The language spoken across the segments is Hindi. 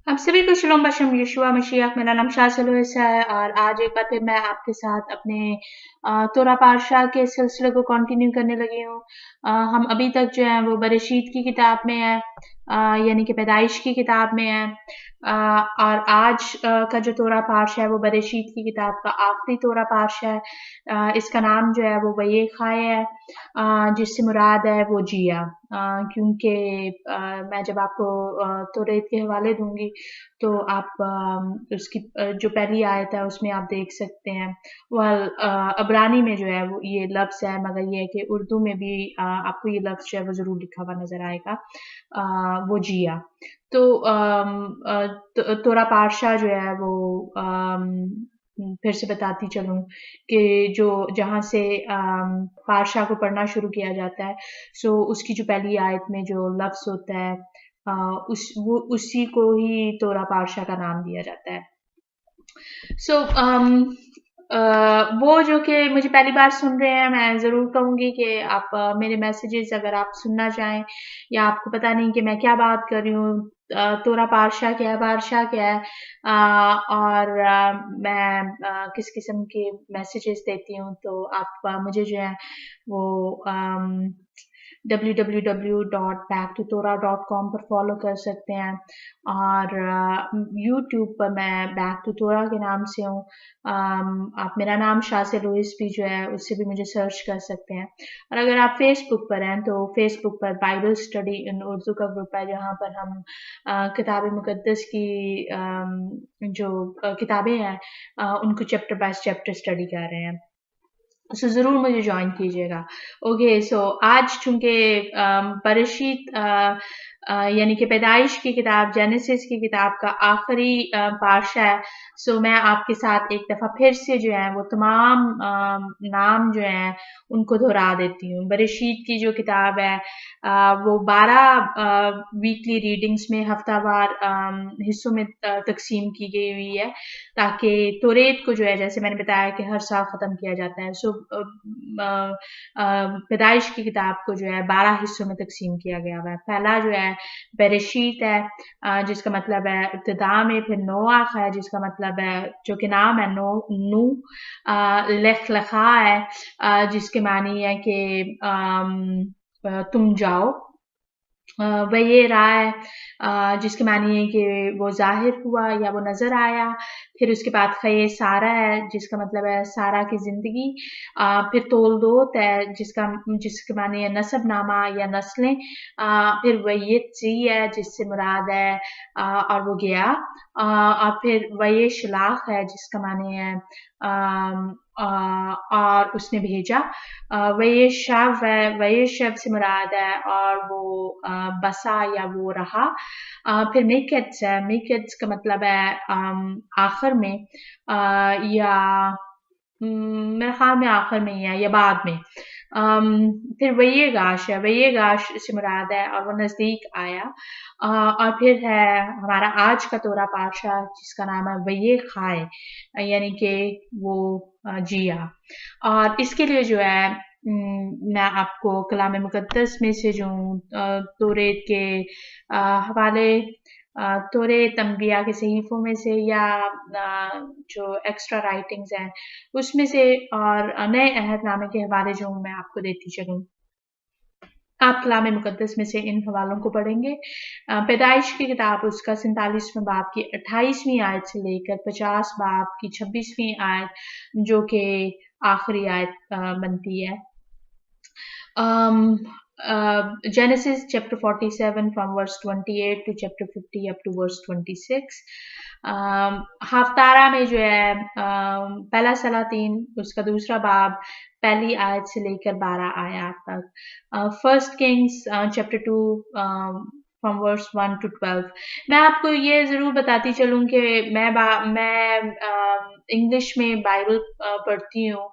आप सभी को शलोम बशम यीशुआ मसीह। मेरा नाम शाह सलूस है और आज एक बार फिर मैं आपके साथ अपने तोरा पातशाह के सिलसिले को कंटिन्यू करने लगी हूँ। हम अभी तक जो है वो बरशीत की किताब में है, यानी कि पैदाइश की किताब में है। और आज का जो तोरा पातशाह है वो बरशीत की किताब का आखिरी तोरा पातशाह है। इसका नाम जो है वो वयेखाय है, जिससे मुराद है वो जिया। क्योंकि मैं जब आपको तौरेत के हवाले दूंगी तो आप उसकी जो पहली आयत है उसमें आप देख सकते हैं। वह अबरानी में जो है वो ये लफ्ज़ है, मगर ये है कि उर्दू में भी आपको ये लफ्ज़ जो है वो ज़रूर लिखा हुआ नज़र आएगा, वो जिया। तो तोरा पातशाह जो है वो फिर से बताती चलूँ कि जो जहाँ से पातशाह को पढ़ना शुरू किया जाता है, सो उसकी जो पहली आयत में जो लफ्ज़ होता है, उसी को ही तोरा पातशाह का नाम दिया जाता है। सो वो जो कि मुझे पहली बार सुन रहे हैं, मैं ज़रूर कहूँगी कि आप मेरे मैसेजेस अगर आप सुनना चाहें या आपको पता नहीं कि मैं क्या बात कर रही हूँ, तोरा पातशाह क्या है, बादशाह क्या है, और मैं किस किस्म के मैसेजेस देती हूँ, तो आप मुझे जो है वो www.backtotorah.com पर फॉलो कर सकते हैं। और यूट्यूब पर मैं बैक टू तोरा के नाम से हूँ। आप मेरा नाम शासे लुइस भी जो है उससे भी मुझे सर्च कर सकते हैं। और अगर आप फेसबुक पर हैं तो फेसबुक पर बाइबल स्टडी इन उर्दू का ग्रुप है, जहाँ पर हम किताब मुकद्दस की जो किताबें हैं उनको चैप्टर बाय चैप्टर स्टडी कर रहे हैं। सो ज़रूर मुझे जॉइन कीजिएगा। ओके, सो आज चूँकि बरशीत यानी कि पैदाइश की किताब, जेनेसिस की किताब का आखिरी पातशाह है, सो मैं आपके साथ एक दफ़ा फिर से जो है वो तमाम नाम जो हैं उनको दोहरा देती हूँ। बरशीत की जो किताब है वो 12 वीकली रीडिंग्स में हफ्तावार हिस्सों में तकसीम की गई हुई है, ताकि तौरेत को जो है, जैसे मैंने बताया कि हर साल ख़त्म किया जाता है, सो पैदाइश की किताब को जो है 12 हिस्सों में तकसीम किया गया हुआ है। पहला जो है बरशीत है, जिसका मतलब है इब्तिदा में, फिर नोआख है जिसका मतलब है जो कि नाम है नू, लेख लखा है जिसके मानी है कि तुम जाओ, वह ये रहा है जिसके मानी है कि वो ज़ाहिर हुआ या वो नज़र आया। फिर उसके बाद ख़ये सारा है जिसका मतलब है सारा की ज़िंदगी। फिर तोलदोत है जिसके मानी है नसबनामा या नस्लें। फिर वय्यत ज़ी है जिससे मुराद है और वो गया। और फिर वये शलाख है जिसका मानी है और उसने भेजा। वये शव है, वये शव से मुराद है और वो बसा या वो रहा। फिर मेकेट्स है, मेकेट्स का मतलब है आखिर में, या मेरे ख्याल में आखिर में ही है या बाद में। फिर वही गाश है, वही गाश से मुराद है और वो नज़दीक आया। और फिर है हमारा आज का तोरा पातशाह जिसका नाम है वही खाए, यानी कि वो जिया। और इसके लिए जो है मैं आपको कलाम मुकद्दस में से जो तौरेत के हवाले, तौरेत अंबिया के सहीफ़ों में से या जो एक्स्ट्रा राइटिंग्स हैं उसमें से और नए अहदनामे के हवाले जो मैं आपको देती चलूँ। आप कलाम मुकद्दस में से इन हवालों को पढ़ेंगे। पैदाइश की किताब उसका 47वें बाब की 28वीं आयत से लेकर 50 बाब की 26वीं आयत, जो कि आखिरी आयत बनती है। Genesis chapter 47 from verse 28 to chapter 50 up to verse 26. हफ्तारा में जो है पहला सलातीन उसका दूसरा बाब पहली आयत से लेकर 12 आयत तक। First Kings chapter 2 from verse 1 to 12। मैं आपको ये ज़रूर बताती चलूँ कि मैं इंग्लिश में बाइबल पढ़ती हूँ,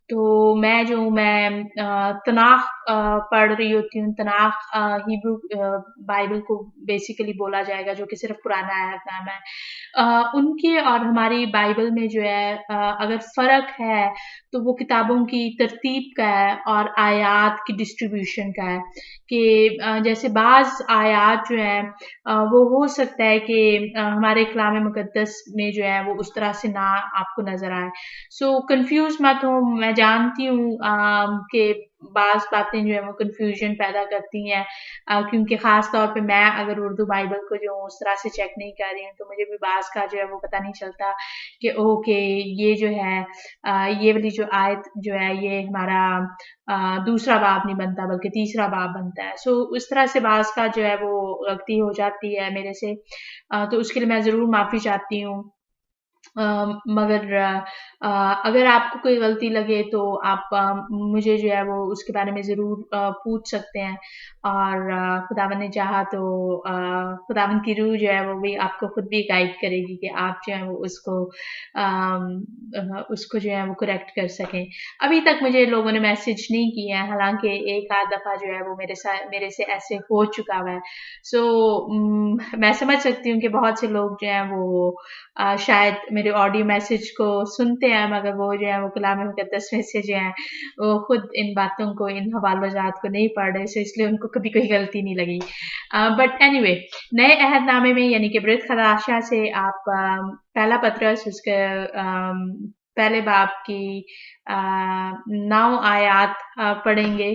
तो मैं तनाख पढ़ रही होती हूँ। तनाख हिब्रू बाइबल को बेसिकली बोला जाएगा, जो कि सिर्फ पुराना अहदनामा है। उनके और हमारी बाइबल में जो है अगर फ़र्क है, तो वो किताबों की तरतीब का है और आयात की डिस्ट्रीब्यूशन का है कि जैसे बाज़ आयात जो हैं वो हो सकता है कि हमारे कलाम मुक़द्दस में जो है वो उस तरह से ना आपको नज़र आए। सो कन्फ्यूज़ मत हो, मैं जानती हूँ कि बाज़ बातें जो हैं वो कन्फ्यूजन पैदा करती हैं क्योंकि ख़ास तौर पे मैं अगर उर्दू बाइबल को जो उस तरह से चेक नहीं कर रही हूँ, तो मुझे भी बाज़ का जो है वो पता नहीं चलता कि ओके ये जो है ये वाली जो आयत जो है ये हमारा दूसरा बाब नहीं बनता बल्कि तीसरा बाब बनता है। सो उस तरह से बाज़ का जो है वो गलती हो जाती है मेरे से तो उसके लिए मैं ज़रूर माफ़ी चाहती हूँ। मगर अगर आपको कोई गलती लगे तो आप मुझे जो है वो उसके बारे में ज़रूर पूछ सकते हैं और खुदावन ने चाहा तो खुदावन की रूह जो है वो भी आपको खुद भी गाइड करेगी कि आप जो है वो उसको जो है वो करेक्ट कर सकें। अभी तक मुझे लोगों ने मैसेज नहीं किया है, हालाँकि एक आध दफ़ा जो है वो मेरे से ऐसे हो चुका हुआ है। सो मैं समझ सकती हूँ कि बहुत से लोग जो हैं वो शायद मेरे ऑडियो मैसेज को सुनते हैं मगर वो जो है वो कलाम मुक़द्दस में से जो है वो खुद इन बातों को इन हवालोजात को नहीं पढ़ रहे, सो इसलिए उनको कभी कोई गलती नहीं लगी। बट एनीवे नए अहदनामे में यानी कि बृत खदाशा से आप पहला पत्रस उसके पहले बाब की 9 आयात पढ़ेंगे।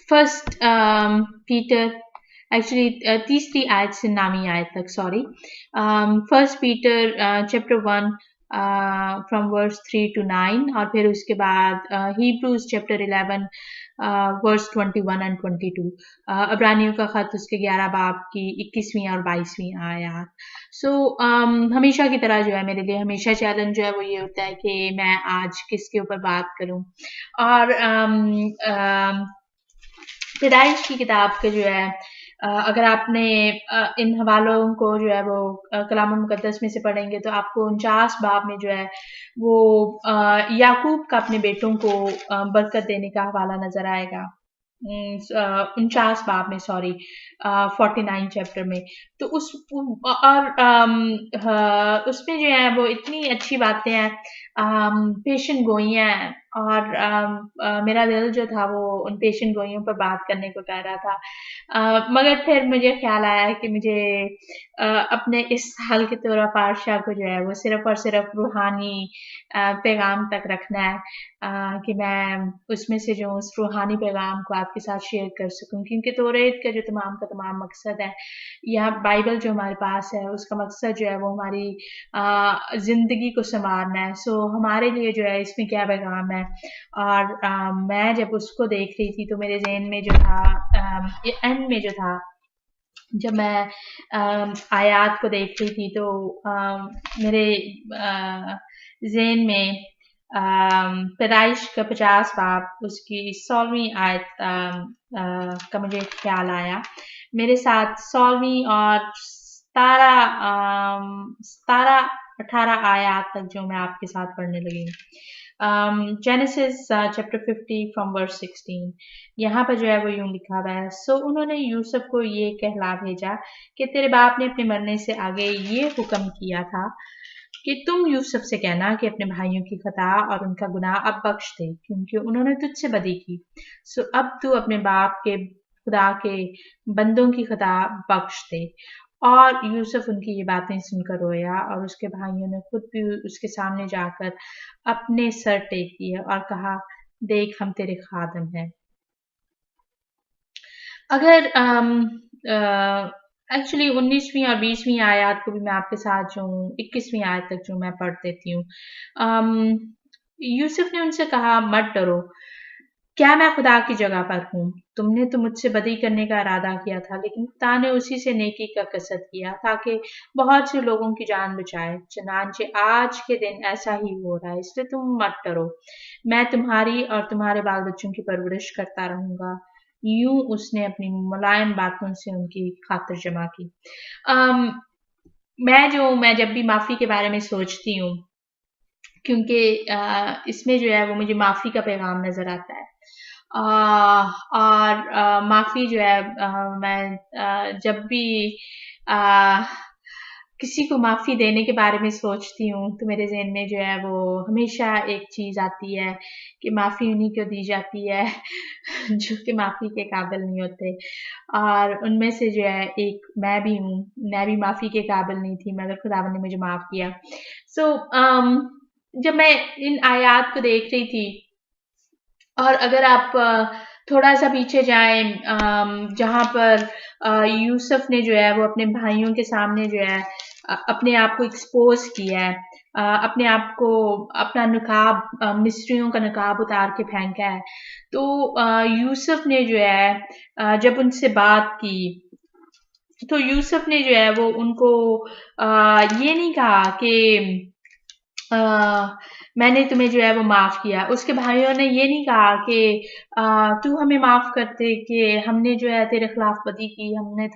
फर्स्ट पीटर एक्चुअली तीसरी आयत से नामी आयत तक sorry first Peter chapter 1 from verse 3 to 9 और फिर उसके बाद हिब्रूज चैप्टर 11 वर्स 21 and 22 अब्रानियों का खत उसके 11 बाब की 21वीं और 22वीं आयत। सो हमेशा की तरह जो है मेरे लिए हमेशा चैलेंज जो है वो ये होता है कि मैं आज किसके ऊपर बात करूं और पैदाइश की किताब के जो है अगर आपने इन हवालों को जो है वो कलाम मुक़द्दस में से पढ़ेंगे तो आपको 49 बाब में जो है वो याकूब का अपने बेटों को बरकत देने का हवाला नजर आएगा। 49 बाब में सॉरी 49 चैप्टर में तो और उसमें जो है वो इतनी अच्छी बातें हैं पेशेंट गोइयां हैं और मेरा दिल जो था वो उन पेशेंट गोइयों पर बात करने को कह रहा था मगर फिर मुझे ख्याल आया कि मुझे अपने इस साल के तौरा पातशाह को जो है वो सिर्फ और सिर्फ रूहानी पैगाम तक रखना है कि मैं उसमें से जो उस रूहानी पैगाम को आपके साथ शेयर कर सकूं क्योंकि तौरेत का जो तमाम का तमाम मकसद है या बाइबल जो हमारे पास है उसका मकसद जो है वो हमारी जिंदगी को संवारना है। सो हमारे लिए जो है इसमें क्या पैगाम है और मैं जब उसको देख रही थी तो मेरे ज़हन में जो था एंड में जो था जब मैं आयात को देख रही थी तो मेरे ज़हन में पैदाइश का 50 बाब उसकी 16वीं आयत का मुझे ख्याल आया। मेरे साथ 16वीं और 17-18 आयत तक जो मैं आपके साथ पढ़ने लगी हूँ। जेनेसिस चैप्टर 50 फ्रॉम वर्स 16 यहाँ पर जो है वो यूं लिखा हुआ है सो उन्होंने यूसुफ को ये कहला भेजा कि तेरे बाप ने अपने मरने से आगे ये हुक्म किया था कि तुम यूसुफ से कहना कि अपने भाइयों की खता और उनका गुनाह अब बख्श दे क्योंकि उन्होंने तुझसे बदी की। सो अब तू अपने बाप के खुदा के बंदों की खता बख्श दे। और यूसुफ उनकी ये बातें सुनकर रोया और उसके भाइयों ने खुद भी उसके सामने जाकर अपने सर टेक दिए और कहा देख हम तेरे खादम हैं। अगर एक्चुअली 19वीं और 20वीं आयत को भी मैं आपके साथ जो 21वीं आयत तक जो मैं पढ़ देती हूँ। यूसुफ ने उनसे कहा मत डरो, क्या मैं खुदा की जगह पर हूँ? तुमने तो मुझसे बदी करने का इरादा किया था लेकिन खुदा ने उसी से नेकी का कसद किया ताकि बहुत से लोगों की जान बचाए। चनांचे आज के दिन ऐसा ही हो रहा है इसलिए तुम मत डरो, मैं तुम्हारी और तुम्हारे बाल बच्चों की परवरिश करता रहूंगा। यूं उसने अपनी मुलायम बातों से उनकी खातिर जमा की। मैं जब भी माफी के बारे में सोचती हूँ क्योंकि इसमें जो है वो मुझे माफी का पैगाम नजर आता है और माफ़ी जो है मैं जब भी अ, किसी को माफ़ी देने के बारे में सोचती हूँ तो मेरे ज़हन में जो है वो हमेशा एक चीज़ आती है कि माफ़ी उन्हीं को दी जाती है जो कि माफ़ी के काबिल नहीं होते। और उनमें से जो है एक मैं भी हूँ, मैं भी माफ़ी के काबिल नहीं थी मगर खुदावंद ने मुझे माफ़ किया। सो जब मैं इन आयात को देख रही थी और अगर आप थोड़ा-सा पीछे जाएँ जहाँ पर यूसुफ ने जो है वो अपने भाइयों के सामने जो है अपने आप को एक्सपोज़ किया है। अपने आप को अपना नकाब मिस्रियों का नकाब उतार के फेंका है। तो यूसुफ ने जो है जब उनसे बात की तो यूसुफ ने जो है वो उनको ये नहीं कहा कि अ, मैंने तुम्हें जो है वो माफ़ किया। उसके भाइयों ने ये नहीं कहा कि तू हमें माफ़ कर दे कि हमने जो है तेरे खिलाफ बदी की, हमने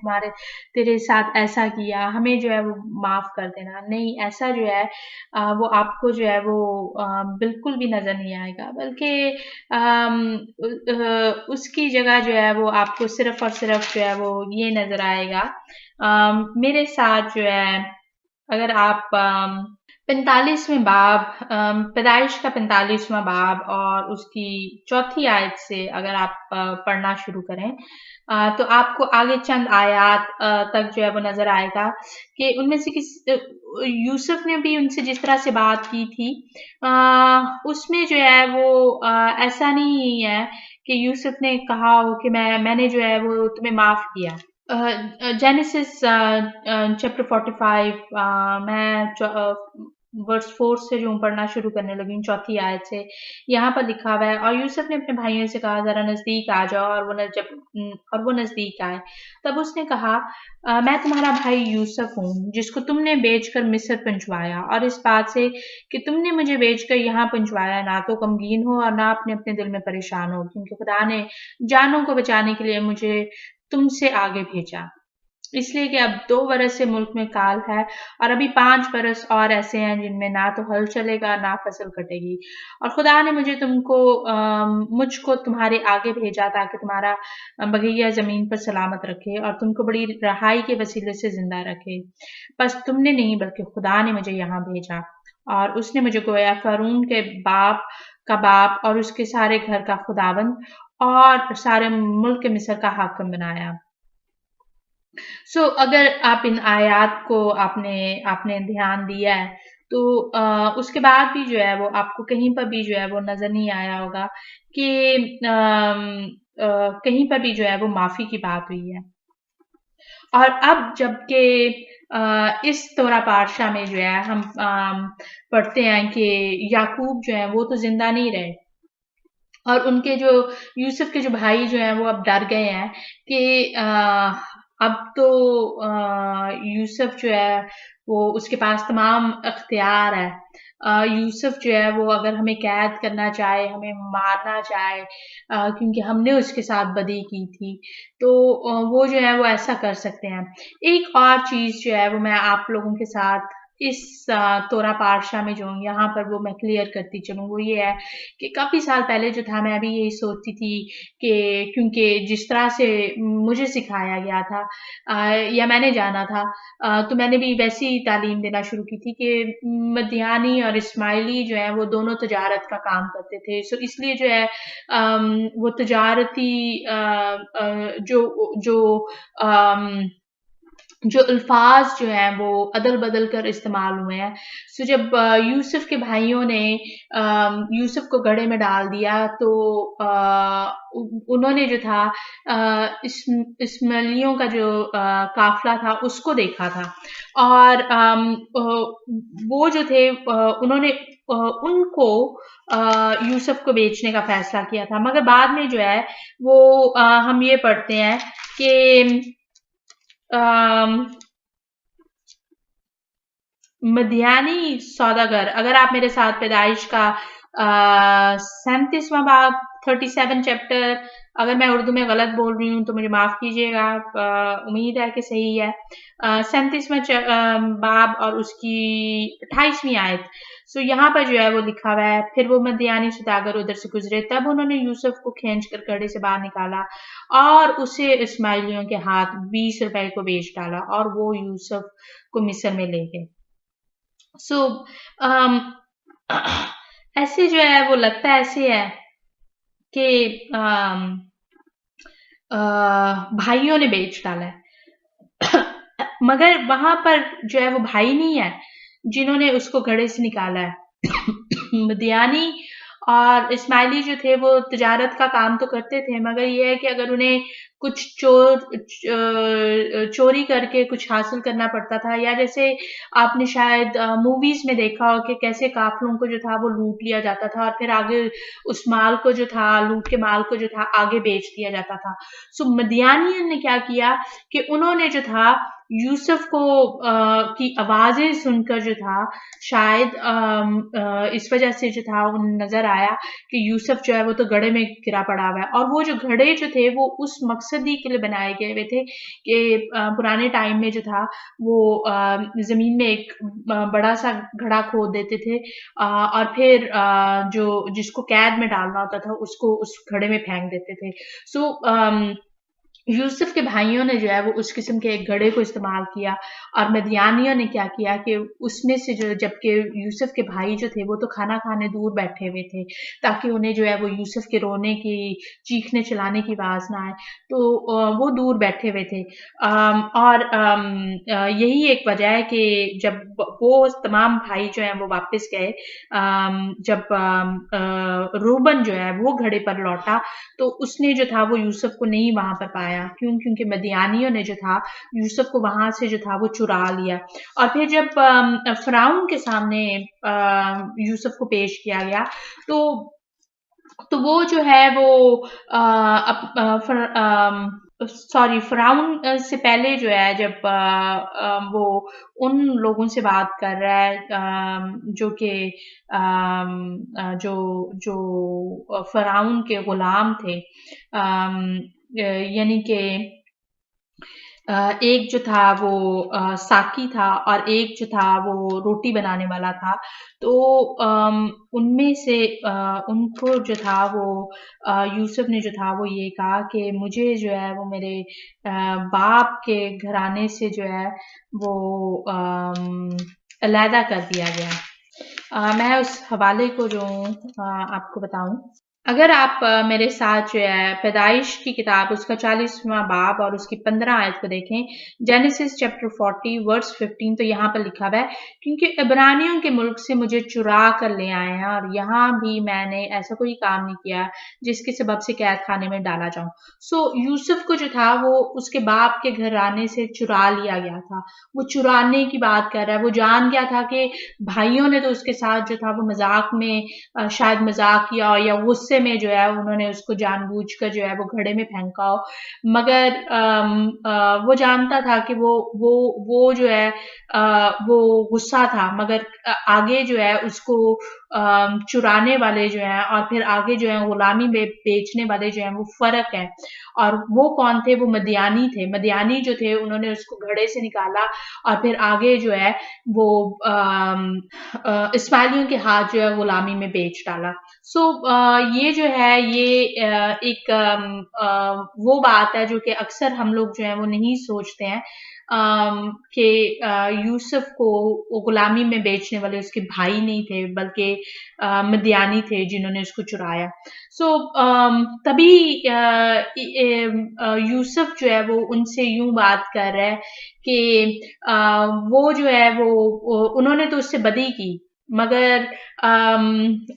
तेरे साथ ऐसा किया, हमें जो है वो माफ़ कर देना। नहीं, ऐसा जो है वो आपको जो है वो बिल्कुल भी नज़र नहीं आएगा बल्कि उसकी जगह जो है वो आपको सिर्फ़ और सिर्फ़ जो है वो ये नज़र आएगा मेरे साथ जो है अगर आप 45वें बाब पैदाइश का 45वां बाब और उसकी चौथी आयत से अगर आप पढ़ना शुरू करें तो आपको आगे चंद आयात तक जो है वो नज़र आएगा कि उनमें से यूसुफ ने भी उनसे जिस तरह से बात की थी उसमें जो है वो ऐसा नहीं है कि यूसुफ ने कहा हो कि मैंने जो है वो तुम्हें माफ़ किया। जेनेसिस चैप्टर 45 मैं वर्स 4 से जो पढ़ना शुरू करने लगी हूँ चौथी आयत से यहाँ पर लिखा हुआ है और यूसुफ ने अपने भाइयों से कहा जरा नजदीक आ जाओ और वो नजदीक आए तब उसने कहा मैं तुम्हारा भाई यूसुफ हूँ जिसको तुमने बेचकर मिस्र पहुंचवाया और इस बात से कि तुमने मुझे बेचकर यहाँ पहुंचवाया ना तो गमगीन हो और ना अपने अपने दिल में परेशान हो क्योंकि खुदा ने जानों को बचाने के लिए मुझे तुमसे आगे भेजा इसलिए कि अब 2 बरस से मुल्क में काल है और अभी 5 बरस और ऐसे हैं जिनमें ना तो हल चलेगा ना फसल कटेगी और खुदा ने मुझको तुम्हारे आगे भेजा ताकि तुम्हारा बगैया जमीन पर सलामत रखे और तुमको बड़ी रहाई के वसीले से जिंदा रखे बस तुमने नहीं बल्कि खुदा ने मुझे यहाँ भेजा और उसने मुझे गोया फरून के बाप का बाप और उसके सारे घर का खुदाबंद और सारे मुल्क मिस्र का हाकिम बनाया अगर आप इन आयात को आपने आपने ध्यान दिया है तो उसके बाद भी जो है वो आपको कहीं पर भी जो है वो नजर नहीं आया होगा कि कहीं पर भी जो है वो माफी की बात हुई है और अब जबकि इस तोरा पातशाह में जो है हम पढ़ते हैं कि याकूब जो है वो तो जिंदा नहीं रहे और उनके जो यूसुफ के जो भाई जो हैं वो अब डर गए हैं कि अब तो यूसुफ जो है वो उसके पास तमाम अख्तियार है यूसुफ जो है वो अगर हमें कैद करना चाहे हमें मारना चाहे क्योंकि हमने उसके साथ बदी की थी तो वो जो है वो ऐसा कर सकते हैं एक और चीज जो है वो मैं आप लोगों के साथ इस तोरा पातशाह में जो हूँ यहाँ पर वो मैं क्लियर करती चलूँ वो ये है कि काफ़ी साल पहले जो था मैं भी यही सोचती थी कि क्योंकि जिस तरह से मुझे सिखाया गया था या मैंने जाना था तो मैंने भी वैसी ही तालीम देना शुरू की थी कि मदियानी और इस्माइली जो है वो दोनों तजारत का काम करते थे सो इसलिए जो है वो तजारती जो अम, जो अल्फाज जो हैं वो अदल बदल कर इस्तेमाल हुए हैं सो जब यूसुफ के भाइयों ने यूसुफ को गड्ढे में डाल दिया तो उन्होंने जो था इस्माइलियों का जो काफिला था उसको देखा था और वो जो थे उन्होंने उनको यूसुफ को बेचने का फैसला किया था मगर बाद में जो है वो हम ये पढ़ते हैं कि मध्यानी सौदागर अगर आप मेरे साथ पैदाइश का 37वां बाब 37 चैप्टर अगर मैं उर्दू में गलत बोल रही हूँ तो मुझे माफ कीजिएगा, उम्मीद है कि सही है। 37वां बाब और उसकी 28वीं आयत। सो यहाँ पर जो है वो लिखा हुआ है, फिर वो मदियानी सौदागर उधर से गुजरे, तब उन्होंने यूसुफ को खींच कर घड़े से बाहर निकाला और उसे इस्माइलियों के हाथ 20 रुपए को बेच डाला और वो यूसुफ को मिस्र में ले गए। सो ऐसे जो है वो लगता है ऐसे है कि भाइयों ने बेच डाला है। मगर वहां पर जो है वो भाई नहीं है जिन्होंने उसको घड़े से निकाला है। मदियानी और इस्माइली जो थे वो तिजारत का काम तो करते थे, मगर ये है कि अगर उन्हें कुछ चोरी करके कुछ हासिल करना पड़ता था, या जैसे आपने शायद मूवीज में देखा हो कि कैसे काफिलों को जो था वो लूट लिया जाता था और फिर आगे उस माल को जो था, लूट के माल को जो था आगे बेच दिया जाता था। सो मदियानियन ने क्या किया कि उन्होंने जो था यूसुफ को की आवाजें सुनकर जो था शायद इस वजह से जो था उन नजर आया कि यूसुफ जो है वो तो घड़े में गिरा पड़ा हुआ है, और वो जो घड़े जो थे वो उस मकसद ही के लिए बनाए गए हुए थे कि पुराने टाइम में जो था वो जमीन में एक बड़ा सा घड़ा खोद देते थे और फिर जो जिसको कैद में डालना होता था उसको उस घड़े में फेंक देते थे। सो यूसुफ के भाइयों ने जो है वो उस किस्म के एक घड़े को इस्तेमाल किया, और मदियानियों ने क्या किया कि उसमें से जो, जबकि यूसुफ के भाई जो थे वो तो खाना खाने दूर बैठे हुए थे ताकि उन्हें जो है वो यूसुफ के रोने की, चीखने चिल्लाने की आवाज ना आए, तो वो दूर बैठे हुए थे। और यही एक वजह है कि जब वो तमाम भाई जो है वो वापस गए, जब रूबन जो है वो घड़े पर लौटा तो उसने जो था वो यूसुफ को नहीं वहां पर पाया। क्यों? क्योंकि मदियानियों ने जो था यूसुफ को वहां से जो था वो चुरा लिया। और फिर जब फिरौन के सामने यूसुफ को पेश किया गया तो वो जो है वो सॉरी, फिरौन से पहले जो है जब वो उन लोगों से बात कर रहा है जो कि जो जो फिरौन के गुलाम थे, यानी कि एक जो था वो साकी था और एक जो था वो रोटी बनाने वाला था। तो उनमें से उनको जो था वो यूसुफ ने जो था वो ये कहा कि मुझे जो है वो मेरे बाप के घराने से जो है वो अलहदा कर दिया गया। मैं उस हवाले को जो आपको बताऊं, अगर आप मेरे साथ जो है पैदाइश की किताब उसका 40वां बाब और उसकी 15 आयत को देखें, जेनेसिस चैप्टर 40 वर्स 15, तो यहाँ पर लिखा हुआ है, क्योंकि इब्रानियों के मुल्क से मुझे चुरा कर ले आए हैं और यहाँ भी मैंने ऐसा कोई काम नहीं किया जिसके सबब से कैद खाने में डाला जाऊं। सो यूसुफ को जो था वो उसके बाप के घराने से चुरा लिया गया था। वो चुराने की बात कर रहा है, वो जान गया था कि भाइयों ने तो उसके साथ जो था वो मजाक में शायद मजाक किया हो या गुस्से में जो है उन्होंने उसको जानबूझकर जो है वो घड़े में फेंका हो, मगर वो जानता था कि वो जो है वो गुस्सा था, मगर आगे जो है उसको चुराने वाले जो हैं और फिर आगे जो है गुलामी में बेचने वाले जो हैं वो फर्क है। और वो कौन थे? वो मदियानी थे। मदियानी जो थे उन्होंने उसको घड़े से निकाला और फिर आगे जो है वो इस्माइलियों के हाथ जो है गुलामी में बेच डाला। सो ये जो है ये एक वो बात है जो कि अक्सर हम लोग जो है वो नहीं सोचते हैं कि यूसुफ को वो गुलामी में बेचने वाले उसके भाई नहीं थे बल्कि मदियानी थे जिन्होंने उसको चुराया। सो तभी यूसुफ जो है वो उनसे यूं बात कर रहा है कि वो जो है वो उन्होंने तो उससे बदी की, मगर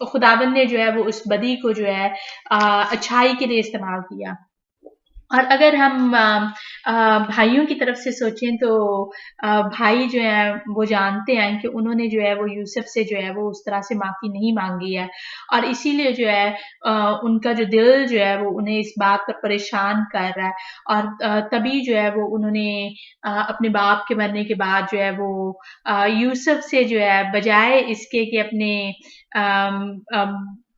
खुदावन ने जो है वो उस बदी को जो है अच्छाई के लिए इस्तेमाल किया। और अगर हम भाइयों की तरफ से सोचें तो भाई जो है वो जानते हैं कि उन्होंने जो है वो यूसुफ से जो है वो उस तरह से माफी नहीं मांगी है, और इसीलिए जो है उनका जो दिल जो है वो उन्हें इस बात पर परेशान कर रहा है। और तभी जो है वो उन्होंने अपने बाप के मरने के बाद जो है वो यूसुफ से जो है बजाय इसके कि अपने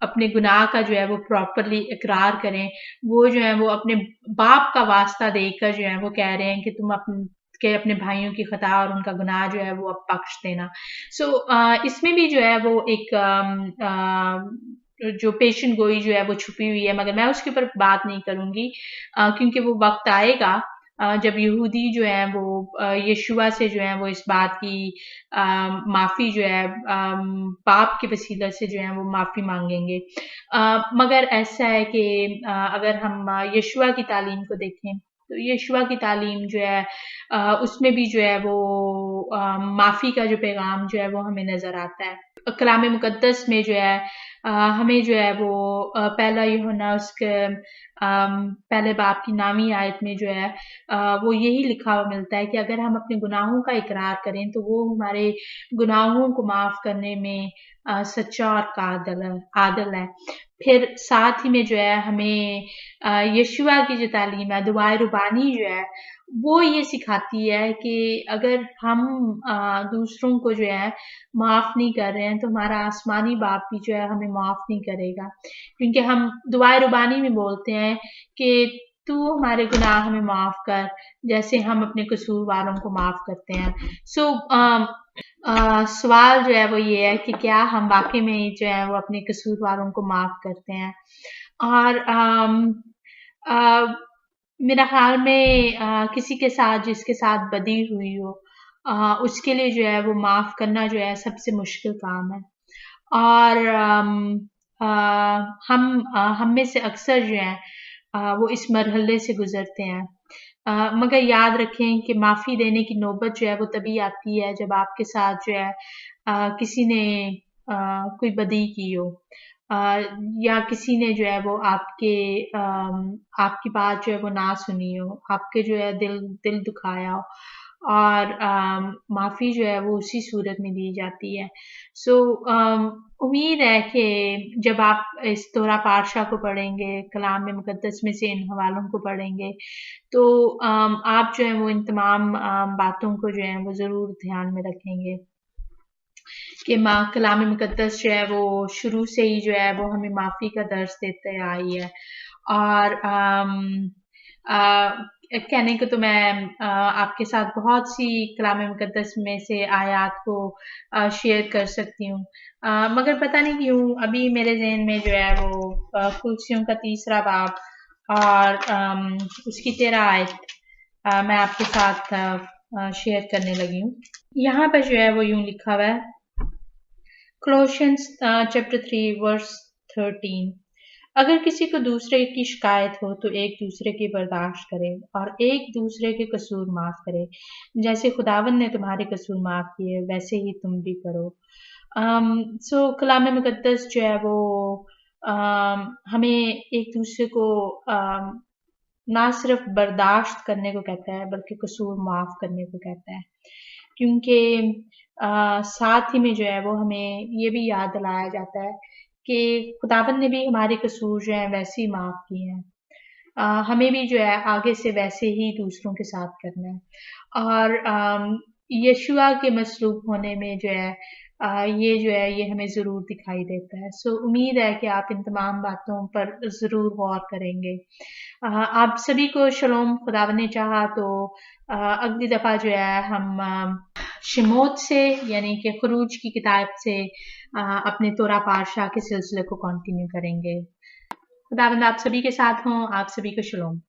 अपने गुनाह का जो है वो प्रॉपरली इकरार करें। वो जो है वो अपने बाप का वास्ता देकर जो है वो कह रहे हैं कि तुम अपने भाइयों की खता और उनका गुनाह जो है वो अब बख्श देना। इसमें भी जो है वो एक जो पेशेंट गोई जो है वो छुपी हुई है, मगर मैं उसके ऊपर बात नहीं करूंगी क्योंकि वो वक्त आएगा जब यहूदी जो है वो यीशुआ से जो है वो इस बात की माफी जो है पाप के वसीला से जो है वो माफी मांगेंगे। मगर ऐसा है कि अगर हम यीशुआ की तालीम को देखें तो यीशुआ की तालीम जो है उसमें भी जो है वो माफी का जो पैगाम जो है वो हमें नजर आता है। कलाम मुकद्दस में जो है हमें जो है वो पहला यूहन्ना उसके पहले बाब की 9वीं आयत में जो है वो यही लिखा हुआ मिलता है कि अगर हम अपने गुनाहों का इकरार करें तो वो हमारे गुनाहों को माफ करने में सच्चा और आदल है। फिर साथ ही में जो है हमें यीशुआ की जो तालीम है, दुआए रुबानी जो है वो ये सिखाती है कि अगर हम दूसरों को जो है माफ नहीं कर रहे हैं तो हमारा आसमानी बाप भी जो है हमें माफ नहीं करेगा, क्योंकि हम दुआए रुबानी में बोलते हैं कि तू हमारे गुनाह हमें माफ कर जैसे हम अपने कसूर वालों को माफ करते हैं। सवाल जो है वो ये है कि क्या हम वाकई में जो है वो अपने कसूर वालों को माफ करते हैं। और मेरा ख्याल में किसी के साथ जिसके साथ बदी हुई हो उसके लिए जो है वो माफ करना जो है सबसे मुश्किल काम है। और हम में से अक्सर जो है वो इस मरहले से गुजरते हैं। मगर याद रखें कि माफी देने की नौबत जो है वो तभी आती है जब आपके साथ जो है किसी ने कोई बदी की हो अ, या किसी ने जो है वो आपकी बात जो है वो ना सुनी हो, आपके जो है दिल दिल दुखाया हो और माफी जो है वो उसी सूरत में दी जाती है। सो उम्मीद है कि जब आप इस तोरा पातशाह को पढ़ेंगे, कलाम में मुकद्दस में से इन हवालों को पढ़ेंगे तो आप जो है वो इन तमाम बातों को जो है वो ज़रूर ध्यान में रखेंगे कि माँ कलाम मुकद्दस जो है वो शुरू से ही जो है वो हमें माफ़ी का दर्स देते आई है। और कहने को तो मैं आपके साथ बहुत सी कलाम मुकद्दस में से आयात को शेयर कर सकती हूँ, मगर पता नहीं क्यों अभी मेरे ज़हन में जो है वो कुलसियों का 3रा बाब और उसकी 13 आयत मैं आपके साथ शेयर करने लगी हूँ। यहाँ पर जो है वो यूं लिखा हुआ है, Colossians chapter 3 verse 13। अगर किसी को दूसरे की शिकायत हो तो एक दूसरे की बर्दाश्त करे और एक दूसरे के कसूर माफ करे, जैसे खुदावन ने तुम्हारे कसूर माफ किए वैसे ही तुम भी करो। कलाम मुकद्दस जो है वो हमें एक दूसरे को ना सिर्फ बर्दाश्त करने को कहता है बल्कि कसूर माफ करने को कहता है, क्योंकि साथ ही में जो है वो हमें ये भी याद दिलाया जाता है कि खुदावंद ने भी हमारे कसूर जो है वैसे ही माफ किए हैं। हमें भी जो है आगे से वैसे ही दूसरों के साथ करना है और यशुआ के मसलूब होने में जो है ये हमें ज़रूर दिखाई देता है। उम्मीद है कि आप इन तमाम बातों पर ज़रूर गौर करेंगे। आप सभी को शलोम। खुदावन ने चाहा तो अगली दफ़ा जो है हम शिमोत से यानी कि खरूज की किताब से अपने तोरा पातशाह के सिलसिले को कंटिन्यू करेंगे। खुदावंद आप सभी के साथ हों। आप सभी को शलोम।